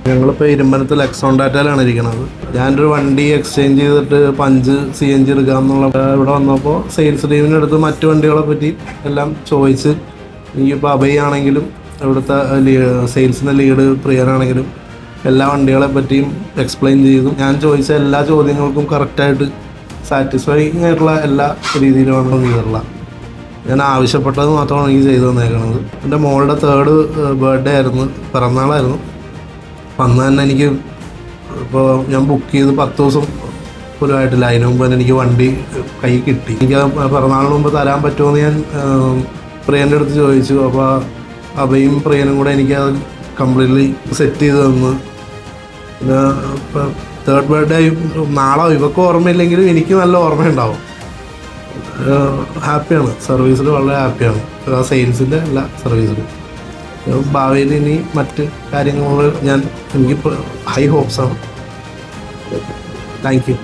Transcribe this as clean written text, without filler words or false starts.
ഞങ്ങളിപ്പോൾ ഇരുമ്പനത്ത് ലെക്സോൺ ഡാറ്റയിലാണ് ഇരിക്കുന്നത്. ഞാനൊരു വണ്ടി എക്സ്ചേഞ്ച് ചെയ്തിട്ട് 5 CNG എടുക്കാമെന്നുള്ള ഇവിടെ വന്നപ്പോൾ സെയിൽസ് ടീമിൻ്റെ അടുത്ത് മറ്റു വണ്ടികളെ പറ്റി എല്ലാം ചോദിച്ച്, എനിക്കിപ്പോൾ അഭയാണെങ്കിലും ഇവിടുത്തെ സെയിൽസിൻ്റെ ലീഡ് പ്രിയനാണെങ്കിലും എല്ലാ വണ്ടികളെ പറ്റിയും എക്സ്പ്ലെയിൻ ചെയ്തു. ഞാൻ ചോദിച്ച എല്ലാ ചോദ്യങ്ങൾക്കും കറക്റ്റായിട്ട് സാറ്റിസ്ഫൈങ് ആയിട്ടുള്ള എല്ലാ രീതിയിലുമാണ് ചെയ്തിട്ടുള്ളത്. ഞാൻ ആവശ്യപ്പെട്ടത് മാത്രമാണ് എനിക്ക് ചെയ്തു തന്നേക്കുന്നത്. എൻ്റെ മോളുടെ 3rd ബർത്ത്ഡേ ആയിരുന്നു, പിറന്നാളായിരുന്നു. അന്ന് തന്നെ എനിക്ക് ഇപ്പോൾ ഞാൻ ബുക്ക് ചെയ്ത് 10 ദിവസം പോലും ആയിട്ടില്ല. അതിന് മുമ്പ് തന്നെ എനിക്ക് വണ്ടി കൈ കിട്ടി. എനിക്ക് പിറന്നാളിന് മുമ്പ് തരാൻ പറ്റുമോ എന്ന് ഞാൻ പ്രിയൻ്റെ അടുത്ത് ചോദിച്ചു. അപ്പോൾ അഭയും പ്രിയനും കൂടെ എനിക്കത് കംപ്ലീറ്റ്ലി സെറ്റ് ചെയ്ത് തന്നു. പിന്നെ 3rd ബർത്ത്ഡേ നാളെ ഇവർക്ക് ഓർമ്മയില്ലെങ്കിലും എനിക്ക് നല്ല ഓർമ്മയുണ്ടാവും. ഹാപ്പിയാണ്, സർവീസിൽ വളരെ ഹാപ്പിയാണ്. ആ സെയിൽസിൻ്റെ എല്ലാ സർവീസിലും. ഭാവിയിൽ ഇനി മറ്റ് കാര്യങ്ങൾ എനിക്ക് ഹൈ ഹോപ്സാണ്. Thank you.